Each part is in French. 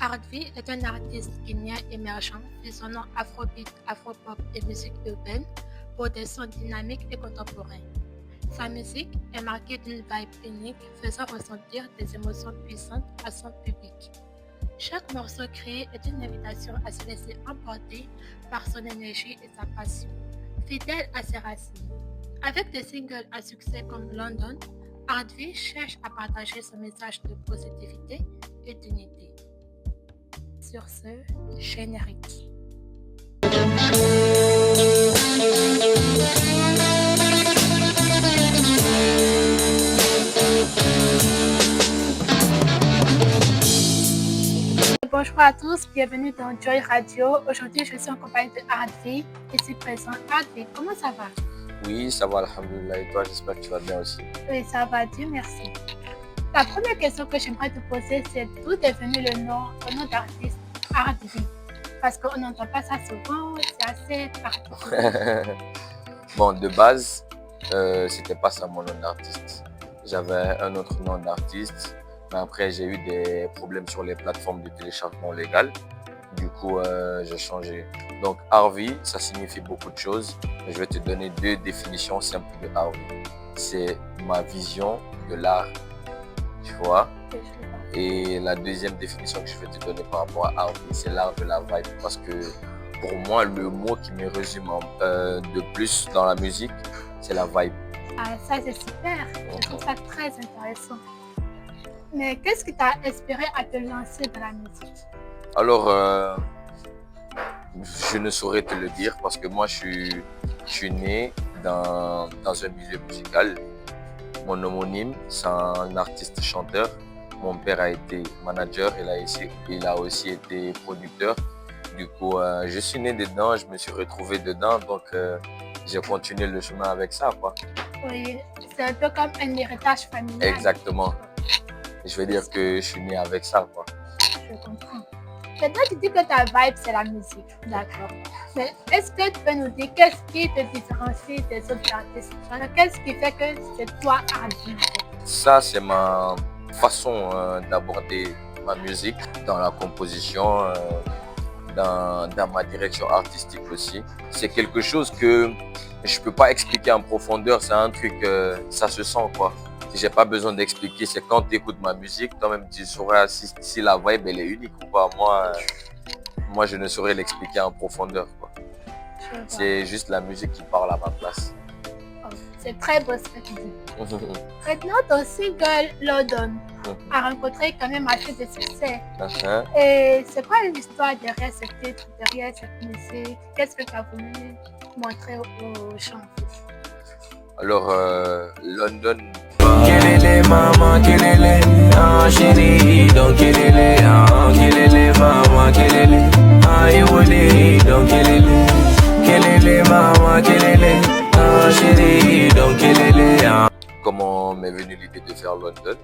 Artvi est un artiste guinéen émergent fusionnant afrobeat, afropop et musique urbaine pour des sons dynamiques et contemporains. Sa musique est marquée d'une vibe unique faisant ressentir des émotions puissantes à son public. Chaque morceau créé est une invitation à se laisser emporter par son énergie et sa passion, fidèle à ses racines. Avec des singles à succès comme London, Artvi cherche à partager son message de positivité et d'unité. Sur ce, générique. Bonjour à tous, bienvenue dans Joy Radio. Aujourd'hui, je suis en compagnie de Artvi, ici présent. Artvi, comment ça va? Oui, ça va, alhamdoulilah. Et toi, j'espère que tu vas bien aussi. Oui, ça va, Dieu merci. La première question que j'aimerais te poser, c'est d'où est venu le nom d'artiste Artvi? Parce qu'on n'entend pas ça souvent, c'est assez particulier. Bon, de base, c'était pas ça mon nom d'artiste. J'avais un autre nom d'artiste, mais après, j'ai eu des problèmes sur les plateformes de téléchargement légal. Du coup, j'ai changé. Donc, Artvi, ça signifie beaucoup de choses. Je vais te donner deux définitions simples de Artvi. C'est ma vision de l'art, tu vois. Et la deuxième définition que je vais te donner par rapport à Artvi, c'est l'art de la vibe. Parce que pour moi, le mot qui me résume de plus dans la musique, c'est la vibe. Ah, ça c'est super, je trouve ça très intéressant. Mais qu'est-ce qui t'a inspiré à te lancer dans la musique? Alors, je ne saurais te le dire parce que moi, je suis né dans un milieu musical. Mon homonyme, c'est un artiste chanteur. Mon père a été manager, il a aussi été producteur. Du coup, je suis né dedans, je me suis retrouvé dedans, donc j'ai continué le chemin avec ça, quoi. Oui, c'est un peu comme un héritage familial. Exactement. Je vais dire que je suis né avec ça, quoi. Je comprends. Maintenant, tu dis que ta vibe, c'est la musique. D'accord. Mais est-ce que tu peux nous dire qu'est-ce qui te différencie des autres artistes? Qu'est-ce qui fait que c'est toi, Artvi? Ça, c'est ma façon d'aborder ma musique dans la composition, dans ma direction artistique aussi. C'est quelque chose que je peux pas expliquer en profondeur. C'est un truc, ça se sent, quoi. J'ai pas besoin d'expliquer. C'est quand tu écoutes ma musique, toi-même tu sauras si la vibe elle est unique ou pas. Moi, je ne saurais l'expliquer en profondeur, quoi. C'est juste la musique qui parle à ma place. Oh, c'est très beau ce que tu dis. Maintenant, ton single London a rencontré quand même assez de succès. Et c'est quoi l'histoire derrière ce titre, derrière cette musique? Qu'est-ce que tu as voulu montrer aux gens? Alors, London. Kelele mama, kelele, ah chérie, donc kelele, ah kelele mama, kelele, ah iwole, donc kelele mama, kelele, ah chérie, donc kelele, ah. Comment m'est venue l'idée de faire London?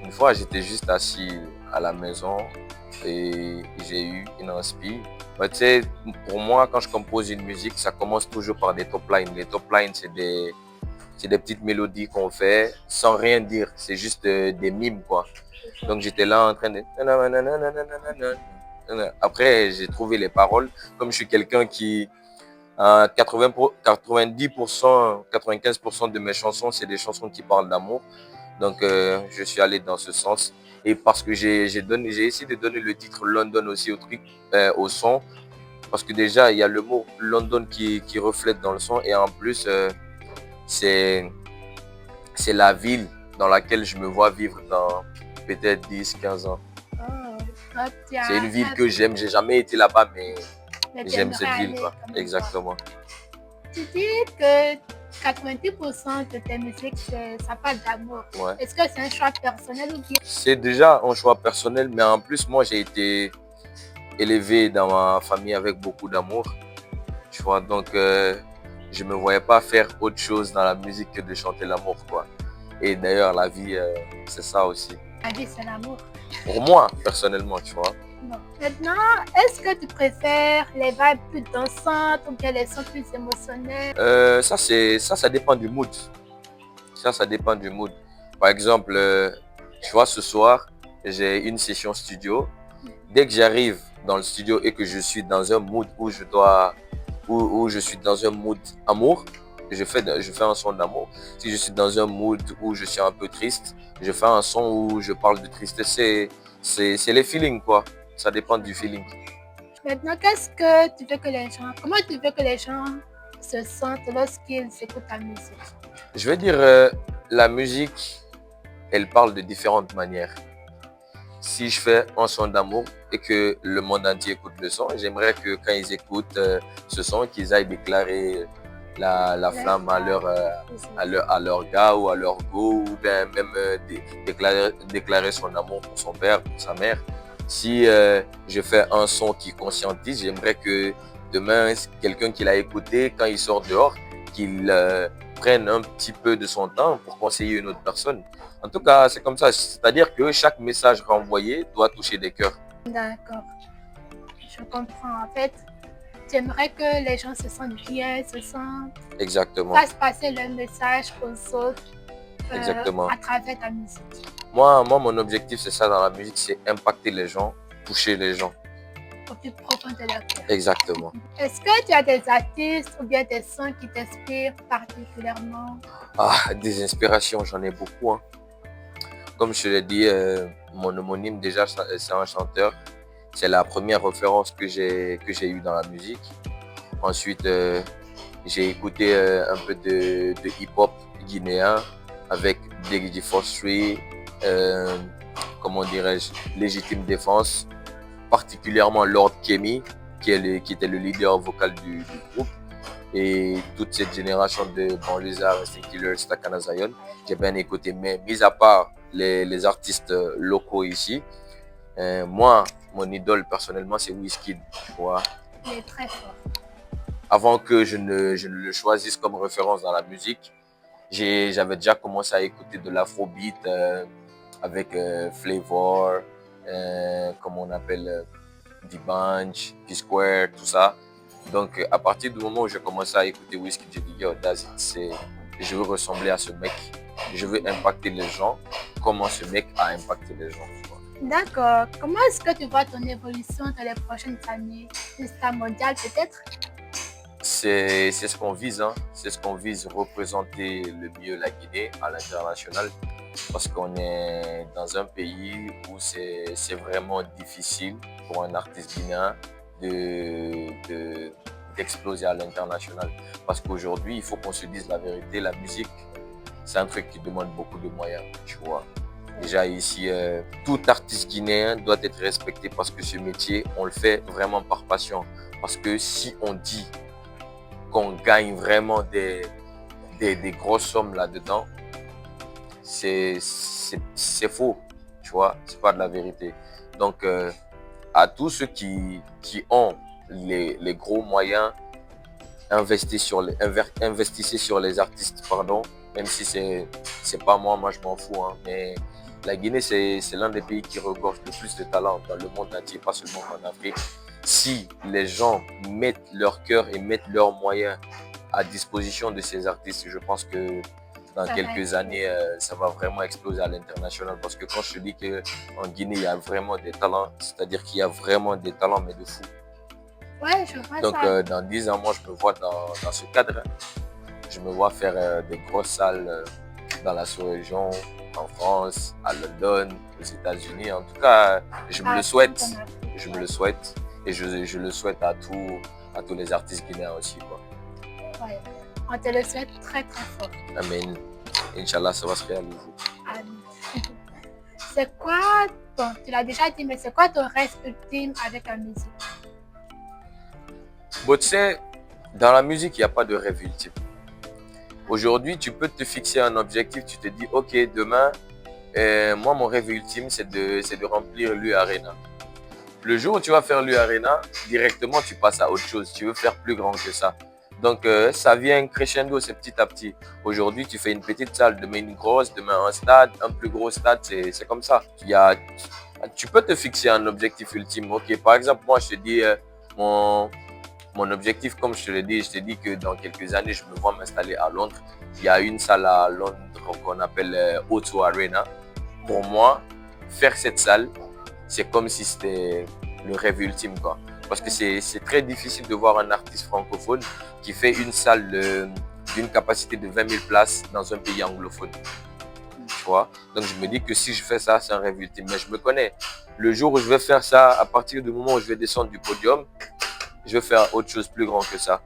Une fois, j'étais juste assis à la maison et j'ai eu une inspi. Tu sais, pour moi, quand je compose une musique, ça commence toujours par des top lines. Les top lines, c'est des petites mélodies qu'on fait sans rien dire. C'est juste des mimes, quoi. Donc, j'étais là en train de... Après, j'ai trouvé les paroles. Comme je suis quelqu'un qui... 90%, 95% de mes chansons, c'est des chansons qui parlent d'amour. Donc, je suis allé dans ce sens. Et parce que j'ai essayé de donner le titre London aussi au truc, au son. Parce que déjà, il y a le mot London qui reflète dans le son. Et en plus... c'est la ville dans laquelle je me vois vivre dans peut-être 10-15 ans. Oh, c'est une ville que j'aime. J'ai jamais été là-bas, mais j'aime cette ville, quoi. Exactement. Tu dis que 90% de tes musiques, ça parle d'amour. Ouais. Est-ce que c'est un choix personnel ou bien? C'est déjà un choix personnel, mais en plus, moi, j'ai été élevé dans ma famille avec beaucoup d'amour. Tu vois, donc... je me voyais pas faire autre chose dans la musique que de chanter l'amour, quoi. Et d'ailleurs, la vie, c'est ça aussi. La vie, c'est l'amour. Pour moi, personnellement, tu vois. Bon. Maintenant, est-ce que tu préfères les vibes plus dansantes ou bien les sons plus émotionnels? Ça dépend du mood. Ça dépend du mood. Par exemple, tu vois, ce soir, j'ai une session studio. dès que j'arrive dans le studio et que je suis dans un mood où où je suis dans un mood amour, je fais un son d'amour. Si je suis dans un mood où je suis un peu triste, je fais un son où je parle de tristesse. C'est les feelings, quoi. Ça dépend du feeling. Maintenant, qu'est-ce que tu veux que les gens, comment tu veux que les gens se sentent lorsqu'ils écoutent ta musique? Je veux dire, la musique, elle parle de différentes manières. Si je fais un son d'amour et que le monde entier écoute le son, j'aimerais que quand ils écoutent ce son, qu'ils aillent déclarer la flamme à leur gars ou à leur go, ou bien même déclarer son amour pour son père, pour sa mère. Si je fais un son qui conscientise, j'aimerais que demain, quelqu'un qui l'a écouté, quand il sort dehors, qu'il prenne un petit peu de son temps pour conseiller une autre personne. En tout cas, c'est comme ça. C'est-à-dire que chaque message renvoyé doit toucher des cœurs. D'accord, je comprends. En fait, tu aimerais que les gens se sentent bien, Exactement. fassent passer leur message aux autres Exactement. à travers ta musique. Moi, mon objectif, c'est ça dans la musique, c'est impacter les gens, toucher les gens. Au plus profond de leur cœur. Exactement. Est-ce que tu as des artistes ou bien des sons qui t'inspirent particulièrement? Ah, des inspirations, j'en ai beaucoup. Hein. Comme je te l'ai dit, mon homonyme, déjà, c'est un chanteur. C'est la première référence que j'ai eue dans la musique. Ensuite, j'ai écouté un peu de hip-hop guinéen avec Biggie Fossey, comment dirais-je, Légitime Défense, particulièrement Lord Kemi, qui était le leader vocal du groupe. Et toute cette génération de banlieusards, Instinct Killers, Takana Zion, j'ai bien écouté. Mais mis à part les artistes locaux ici, moi, mon idole personnellement, c'est Wizkid. Tu vois. Il est très fort. Avant que je ne le choisisse comme référence dans la musique, j'avais déjà commencé à écouter de l'afrobeat avec Flavor, comme on appelle D-Bunch, P-Square, tout ça. Donc, à partir du moment où j'ai commencé à écouter Wizkid, j'ai dit, yo, je veux ressembler à ce mec. Je veux impacter les gens. Comment ce mec a impacté les gens. D'accord. Comment est-ce que tu vois ton évolution dans les prochaines années? Une star mondiale peut-être? C'est ce qu'on vise. Hein. C'est ce qu'on vise, représenter le mieux la Guinée à l'international. Parce qu'on est dans un pays où c'est vraiment difficile pour un artiste guinéen d'exploser à l'international. Parce qu'aujourd'hui, il faut qu'on se dise la vérité, la musique, c'est un truc qui demande beaucoup de moyens, tu vois. Déjà ici, tout artiste guinéen doit être respecté parce que ce métier, on le fait vraiment par passion. Parce que si on dit qu'on gagne vraiment des grosses sommes là-dedans, c'est faux, tu vois, c'est pas de la vérité. Donc, à tous ceux qui ont les gros moyens, investissez sur les artistes, pardon, même si c'est pas moi je m'en fous, hein, mais la Guinée, c'est l'un des pays qui regorge le plus de talent dans le monde entier, pas seulement en Afrique. Si les gens mettent leur cœur et mettent leurs moyens à disposition de ces artistes, je pense que dans quelques années, ça va vraiment exploser à l'international. Parce que quand je te dis qu'en Guinée, il y a vraiment des talents, c'est-à-dire qu'il y a vraiment des talents, mais de fou. Ouais, je vois donc, ça. Dans 10 ans, moi, je me vois dans ce cadre. Je me vois faire des grosses salles dans la sous-région, en France, à London, aux États-Unis. En tout cas, je me le souhaite. Je me le souhaite. Et je le souhaite à tous les artistes guinéens aussi, quoi. Ouais. On te le souhaite très très fort. Amen. Inch'Allah, ça va se réaliser. Amen. C'est quoi, bon, tu l'as déjà dit, mais c'est quoi ton rêve ultime avec la musique? Bon, tu sais, dans la musique, il n'y a pas de rêve ultime. Aujourd'hui, tu peux te fixer un objectif, tu te dis, ok, demain, moi, mon rêve ultime, c'est de remplir l'U-Arena. Le jour où tu vas faire l'U-Arena, directement, tu passes à autre chose. Tu veux faire plus grand que ça. Donc, ça vient crescendo, c'est petit à petit. Aujourd'hui, tu fais une petite salle, demain une grosse, demain un stade, un plus gros stade, c'est comme ça. Tu peux te fixer un objectif ultime. Ok, par exemple, moi, je te dis, mon objectif, comme je te l'ai dit, je te dis que dans quelques années, je me vois m'installer à Londres. Il y a une salle à Londres qu'on appelle O2 Arena. Pour moi, faire cette salle, c'est comme si c'était le rêve ultime, quoi. Parce que c'est très difficile de voir un artiste francophone qui fait une salle d'une capacité de 20 000 places dans un pays anglophone. Tu vois? Donc je me dis que si je fais ça, c'est un rêve ultime. Mais je me connais. Le jour où je vais faire ça, à partir du moment où je vais descendre du podium, je vais faire autre chose plus grand que ça.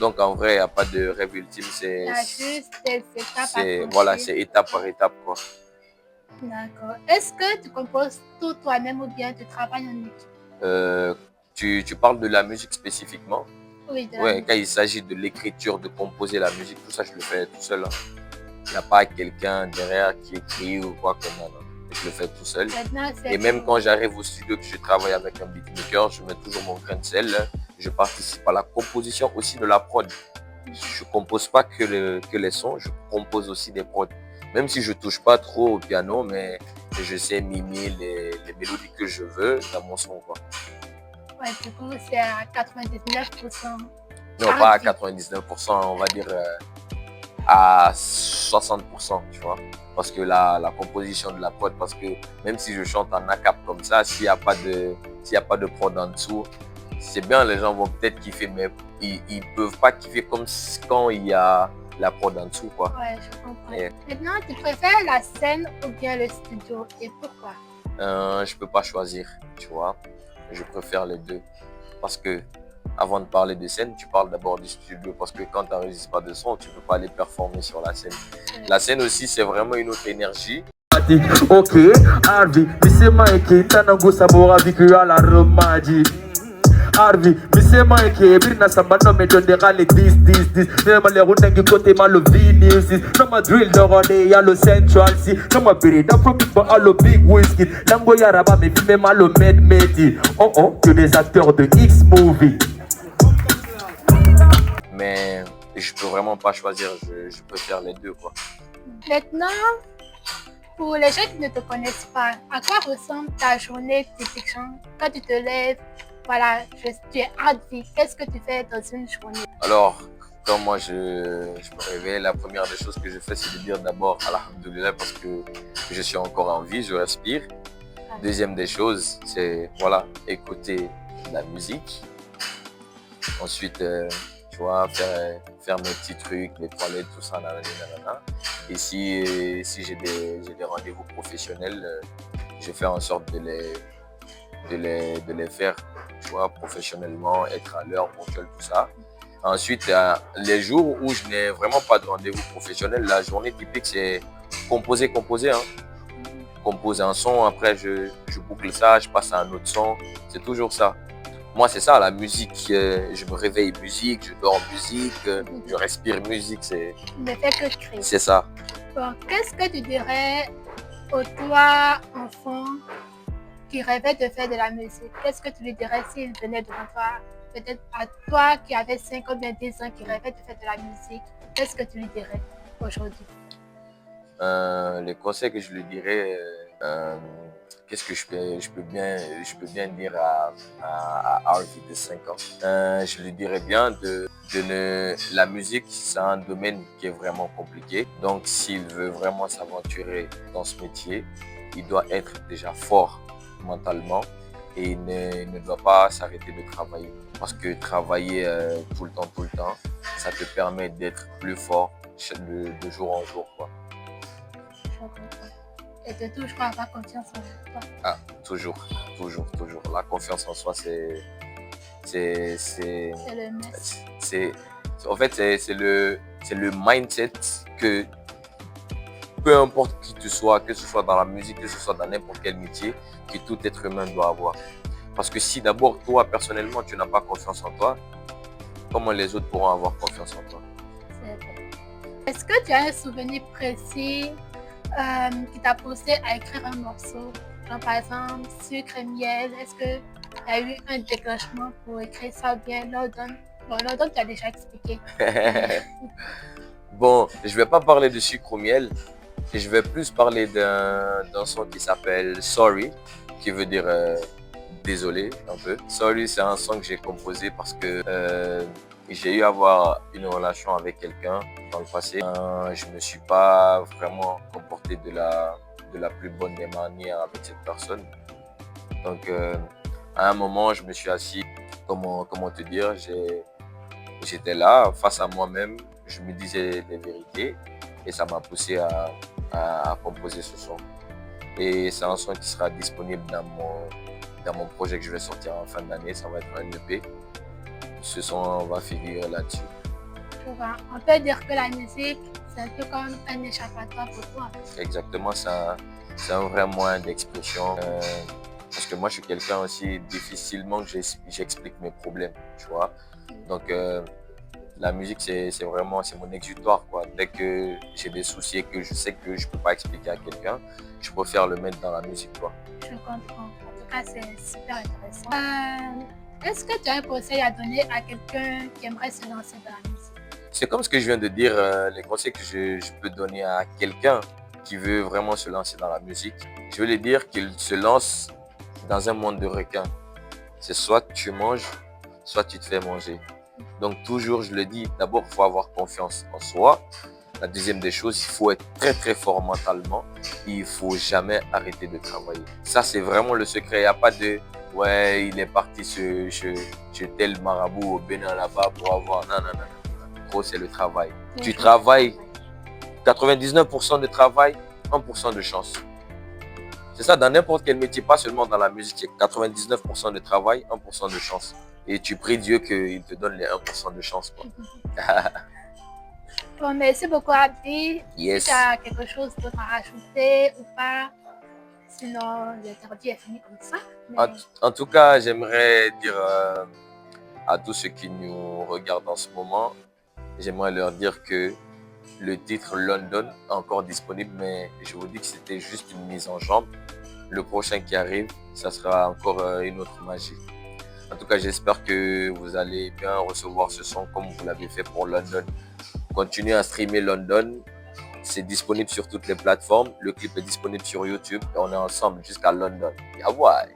Donc en vrai, il n'y a pas de rêve ultime. Il y a juste des étapes à voilà, franchir. c'est étape par étape, quoi. D'accord. Est-ce que tu composes tout toi-même ou bien tu travailles en équipe? Tu parles de la musique spécifiquement? Oui, de la Ouais, musique. quand il s'agit de l'écriture, de composer la musique, tout ça, je le fais tout seul, hein. Il n'y a pas quelqu'un derrière qui écrit ou quoi que non. Je le fais tout seul. Maintenant, Et même quand j'arrive au studio, que je travaille avec un beatmaker, je mets toujours mon grain de sel. Je participe à la composition aussi de la prod. Je compose pas que les sons, je compose aussi des prods. Même si je touche pas trop au piano, mais je sais mimer les mélodies que je veux dans mon son, quoi. Ouais, du coup, c'est à 99%. Non, pas à 99%, on va dire à 60%, tu vois. Parce que la composition de la prod, parce que même si je chante en ACAP comme ça, s'il n'y a pas de prod en dessous, c'est bien, les gens vont peut-être kiffer, mais ils peuvent pas kiffer comme quand il y a la prod en dessous, quoi. Ouais, je comprends. Et, Maintenant, tu préfères la scène ou bien le studio et pourquoi? je peux pas choisir, tu vois. Je préfère les deux. Parce que avant de parler de scène, tu parles d'abord du studio. Parce que quand tu n'enregistres pas de son, tu ne peux pas aller performer sur la scène. La scène aussi, c'est vraiment une autre énergie. Ok, Harvey, Missy Mikey, Tanango Sabora, Vicua la Romaji. Harvey, Missy Mikey, Brina Sambano, me donne les 10. Même les routes qui côté mal le vinyle, no ma drill de rodé, y'a le central, si, no ma biri, da profit pour le big whisky, Lango Yaraba, me filme mal le med, oh, que des acteurs de X-Movie. Mais je peux vraiment pas choisir, je peux faire les deux, quoi. Maintenant, pour les gens qui ne te connaissent pas, à quoi ressemble ta journée typiquement quand tu te lèves? Voilà, tu es Harvey. Qu'est-ce que tu fais dans une journée? Alors, quand moi je me réveille, la première des choses que je fais, c'est de dire d'abord Alhamdoulilah parce que je suis encore en vie, je respire. Deuxième des choses, c'est voilà, écouter de la musique. Ensuite, tu vois, faire mes petits trucs, les toilettes, tout ça, nanana. Et si j'ai des rendez-vous professionnels, je fais en sorte de les faire, tu vois, professionnellement, être à l'heure, ponctuel, tout ça. Ensuite, les jours où je n'ai vraiment pas de rendez-vous professionnel, la journée typique, c'est composer, hein. Composer un son, après je boucle ça, je passe à un autre son. C'est toujours ça. Moi, c'est ça, la musique. Je me réveille musique, je dors musique, je respire musique. Ne fais que créer. C'est ça. Bon, qu'est-ce que tu dirais au toi, enfant, qui rêvait de faire de la musique? Qu'est-ce que tu lui dirais s'il venait devant toi? Peut-être à toi qui avais 5 ou bien 10 ans, qui rêvait de faire de la musique. Qu'est-ce que tu lui dirais aujourd'hui? Les conseils que je lui dirais, qu'est-ce que je peux bien dire à Harvey de 5 ans. Je lui dirais bien la musique, c'est un domaine qui est vraiment compliqué. Donc, s'il veut vraiment s'aventurer dans ce métier, il doit être déjà fort mentalement et il ne doit pas s'arrêter de travailler. Parce que travailler tout le temps, ça te permet d'être plus fort de jour en jour, quoi. Et de toujours avoir confiance en toi. Ah, toujours. La confiance en soi, c'est le must. En fait, c'est le mindset que peu importe qui tu sois, que ce soit dans la musique, que ce soit dans n'importe quel métier, que tout être humain doit avoir. Parce que si d'abord, toi, personnellement, tu n'as pas confiance en toi, comment les autres pourront avoir confiance en toi? C'est vrai. Est-ce que tu as un souvenir précis qui t'a poussé à écrire un morceau? Genre, par exemple, Sucre et Miel. Est-ce qu'il y a eu un déclenchement pour écrire ça ou bien London? Bon, London, tu as déjà expliqué. Bon, je ne vais pas parler de Sucre au Miel. Je vais plus parler d'un son qui s'appelle Sorry, qui veut dire désolé un peu. Sorry, c'est un son que j'ai composé parce que j'ai eu à avoir une relation avec quelqu'un dans le passé. Je ne me suis pas vraiment comporté de la plus bonne des manières avec cette personne. Donc, à un moment, je me suis assis, comment te dire, j'étais là, face à moi-même, je me disais les vérités et ça m'a poussé à composer ce son. Et c'est un son qui sera disponible dans mon projet que je vais sortir en fin d'année, ça va être un EP. Ce son va finir là-dessus. On peut dire que la musique, c'est un peu comme un échappatoire pour toi. Exactement, c'est un vrai moyen d'expression. Parce que moi, je suis quelqu'un aussi, difficilement que j'explique mes problèmes, tu vois. Donc, la musique, c'est vraiment mon exutoire, quoi. Dès que j'ai des soucis et que je sais que je ne peux pas expliquer à quelqu'un, je préfère le mettre dans la musique, quoi. Je comprends. En tout cas, c'est super intéressant. Est-ce que tu as un conseil à donner à quelqu'un qui aimerait se lancer dans la musique? C'est comme ce que je viens de dire, les conseils que je peux donner à quelqu'un qui veut vraiment se lancer dans la musique. Je veux lui dire qu'il se lance dans un monde de requins. C'est soit tu manges, soit tu te fais manger. Donc toujours, je le dis, d'abord, il faut avoir confiance en soi. La deuxième des choses, il faut être très très fort mentalement. Il ne faut jamais arrêter de travailler. Ça, c'est vraiment le secret. Il n'y a pas de « ouais, il est parti chez tel marabout au Bénin là-bas pour avoir… » Non, non, non. Gros, c'est le travail. Tu travailles, 99% de travail, 1% de chance. C'est ça, dans n'importe quel métier, pas seulement dans la musique, c'est 99% de travail, 1% de chance. Et tu pries Dieu qu'il te donne les 1% de chance. Quoi. Bon, merci beaucoup, Abdi. Yes. Si tu as quelque chose d'autre à rajouter ou pas, sinon l'interview est finie comme ça. Mais… En tout cas, j'aimerais dire à tous ceux qui nous regardent en ce moment, j'aimerais leur dire que le titre London est encore disponible, mais je vous dis que c'était juste une mise en jambe. Le prochain qui arrive, ça sera encore une autre magie. En tout cas, j'espère que vous allez bien recevoir ce son comme vous l'avez fait pour London. Continuez à streamer London. C'est disponible sur toutes les plateformes. Le clip est disponible sur YouTube et on est ensemble jusqu'à London. Yeah, ouais.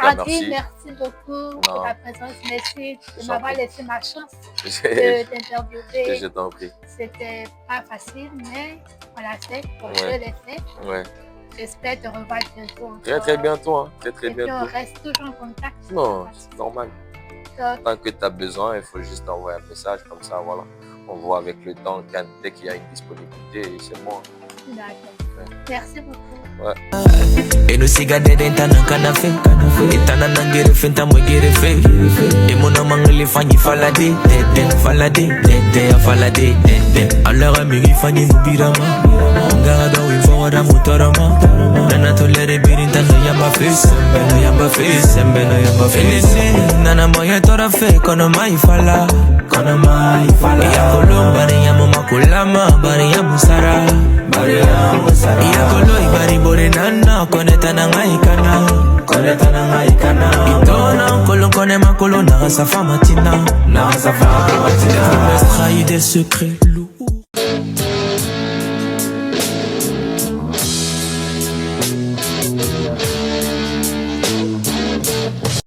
Merci beaucoup pour ta présence. Merci de m'avoir laissé ma chance de t'interviewer. Je t'en prie. C'était pas facile, mais on l'a fait. Je l'ai fait. Ouais. J'espère te revoir bientôt. Encore. Très très bientôt. Hein. Très bientôt. Et on reste toujours en contact. Non, c'est normal. Tant que tu as besoin, il faut juste envoyer un message comme ça. Voilà. On voit avec le temps, dès qu'il y a une disponibilité, c'est moi. D'accord. Ouais. Merci beaucoup. Ouais. Et nous sigade d'entana kanafe etana nangere fenta mwegere fe et mon amangli fanyi falade dede falade alors amiri fanyi mubirama ngada we fawara motorama nana tolere birinta no yamba face nana moya tora fe kono mai fala ya kolomba ni yamo makulama bari ya musara ya koloi bari bore nana koneta na ngaikana itona kolon kone makolo na safa matina trahi des secrets